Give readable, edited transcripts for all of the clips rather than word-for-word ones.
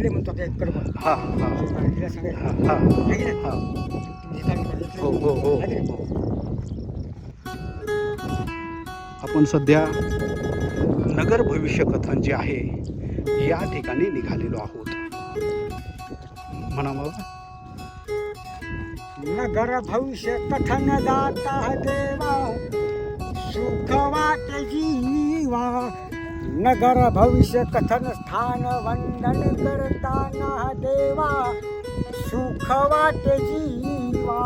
इकडे म्हणतो आता इकडे म्हणतो. हां हां तिला सांगायचं. हां आहे की नाही? हां तुमची तारीख आहे. इकडे हो हो हो आहे की नाही? आपण सध्या नगर भविष्य कथन जे आहे या ठिकाणी निघालेलो आहोत. म्हणा मग. नगर भविष्य कथन दाता देवा सुख वाटे जीवा. नगर भविष्य कथन स्थान वंदन करताना देवा सुख वाटे जीवा.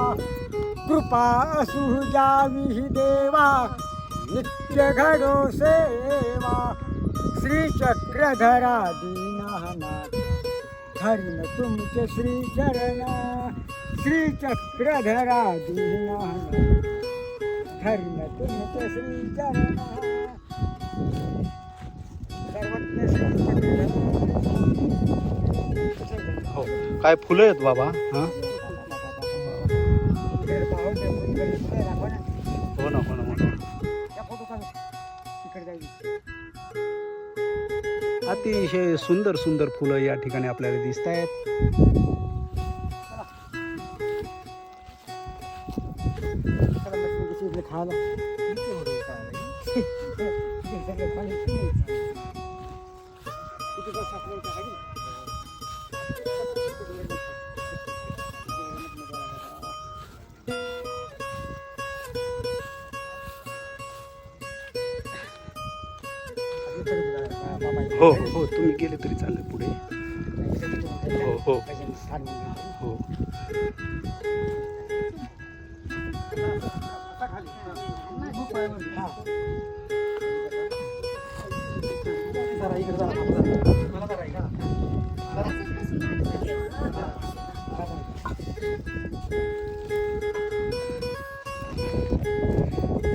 कृपा असू जावी देवा नित्य घडो सेवा. श्री चक्रधरा दीनानाथ धरिन तुमचे श्री चरण. श्री चक्रधरा दीनानाथ धरिन तुमचे श्री चरण. सर्वज्ञ श्री चक्रधरा. हो काय फुलं आहेत बाबा. हां हो ना हो ना हो ना. अतिशय सुंदर सुंदर फुलं या ठिकाणी आपल्याला दिसत आहेत. हो हो तुम्ही गेले तरी चालेल पुढे. हो हो हो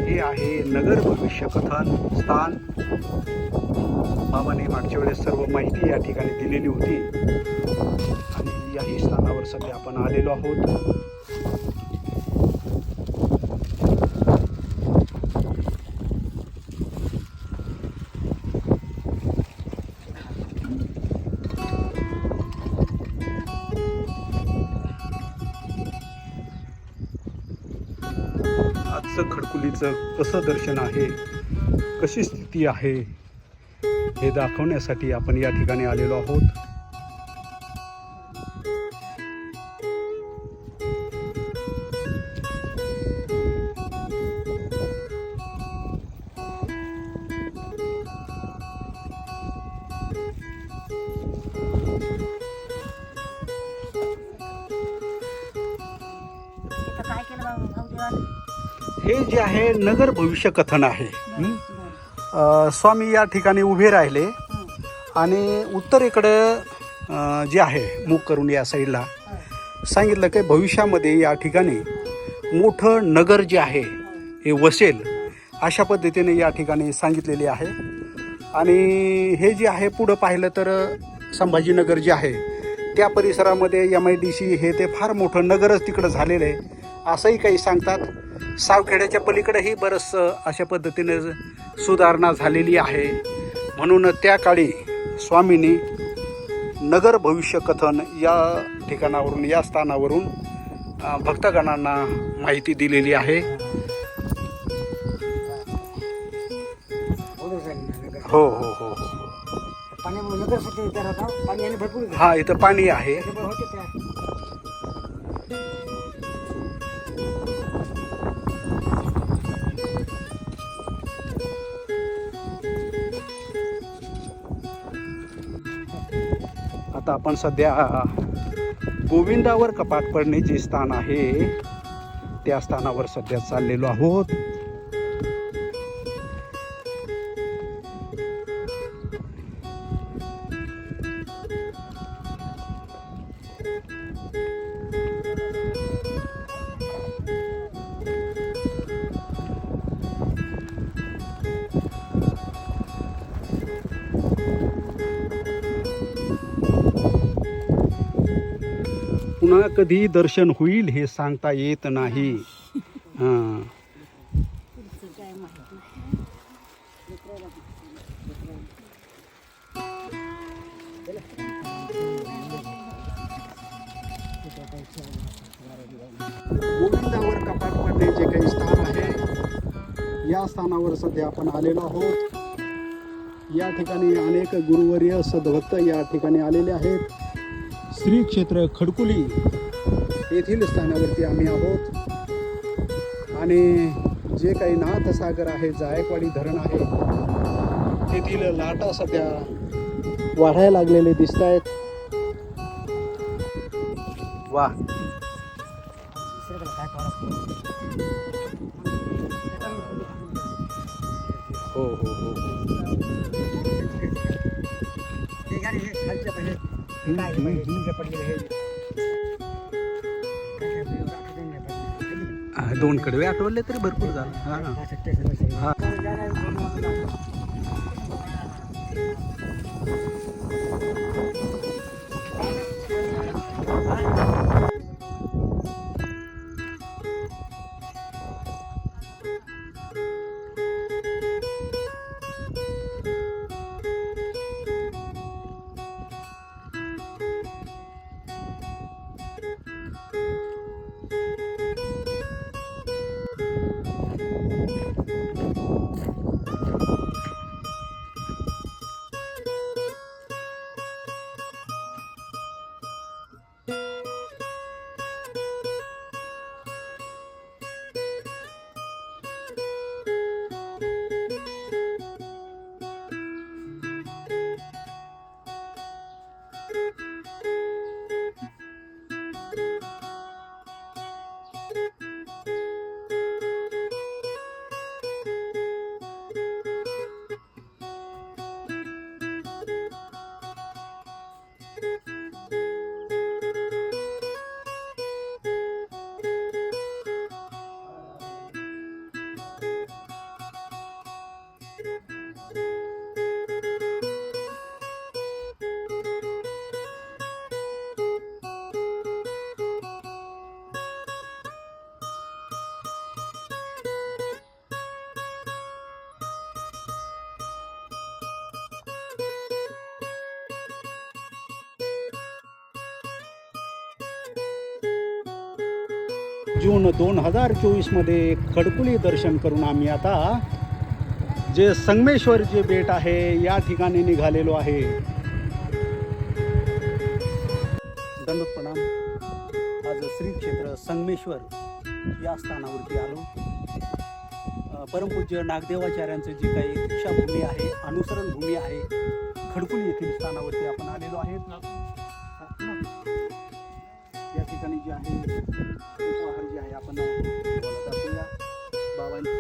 हे आहे नगर भविष्य कथन स्थान. बाबाने मागच्या वेळेस सर्व माहिती या ठिकाणी दिलेली होती आणि याही स्थानावर सध्या आपण आलेलो आहोत. आजचं खडकुलीचं कसं दर्शन आहे, कशी स्थिती आहे हे दाखवण्यासाठी आपण या ठिकाणी आलेलो आहोत. हे जे आहे नगर भविष्य कथन आहे. स्वामी या ठिकाणी उभे राहिले आणि उत्तरेकडं जे आहे मुख करून या साईडला सांगितलं की भविष्यामध्ये या ठिकाणी मोठं नगर जे आहे हे वसेल अशा पद्धतीने या ठिकाणी सांगितलेले आहे. आणि हे जे आहे पुढं पाहिलं तर संभाजीनगर जे आहे त्या परिसरामध्ये MIDC हे ते फार मोठं नगरच तिकडं झालेलं आहे असंही काही सांगतात. सावखेड्याच्या पलीकडेही बरंचसं अशा पद्धतीने सुधारणा झालेली आहे. म्हणून त्या काळी स्वामींनी नगर भविष्य कथन या ठिकाणावरून या स्थानावरून भक्तगणांना माहिती दिलेली आहे. हो हो हो हा इथं पाणी आहे. आता आपण सध्या गोविंदावर कपाट पडणे जे स्थान आहे त्या स्थानावर सध्या चाललेलो आहोत. पुन्हा कधी दर्शन होईल हे सांगता येत नाही. हां असलेले जे काही स्थान आहे, या स्थानावर सध्या आपण आलेलो आहोत. या ठिकाणी अनेक गुरुवर्य सद्भक्त या ठिकाणी आलेले आहेत. श्री क्षेत्र खडकुली येथील स्थानावरती आम्ही आहोत आणि जे काही नाथसागर आहे, जायकवाडी धरण आहे, तेथील लाटा सध्या वाढायला लागलेले दिसत आहेत. वा, हो हो हो. दोन कडवे आठवले तरी भरपूर झालं. हा. जून 2024 मध्ये खडकुली दर्शन करून आम्ही आता जे संगमेश्वर जे बेट आहे या ठिकाणी निघालेलो आहे. दंडोत प्रणाम. आज श्री क्षेत्र संगमेश्वर या स्थानावरती आलो. परमपूज्य नागदेवाचार्यांचं जे काही दीक्षाभूमी आहे, अनुसरण भूमी आहे, खडकुली येथील स्थानावरती आपण आलेलो आहेत. या ठिकाणी जे आहे उपहार जे आहे आपण दाखवूया बाबांनी.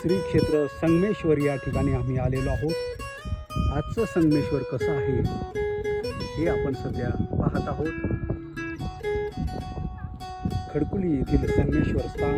श्री क्षेत्र संगमेश्वर या ठिकाणी आम्ही आलेलो आहोत. आजचं संगमेश्वर कसं आहे हे आपण सध्या पाहत आहोत. खडकुली येथील संगमेश्वर स्थान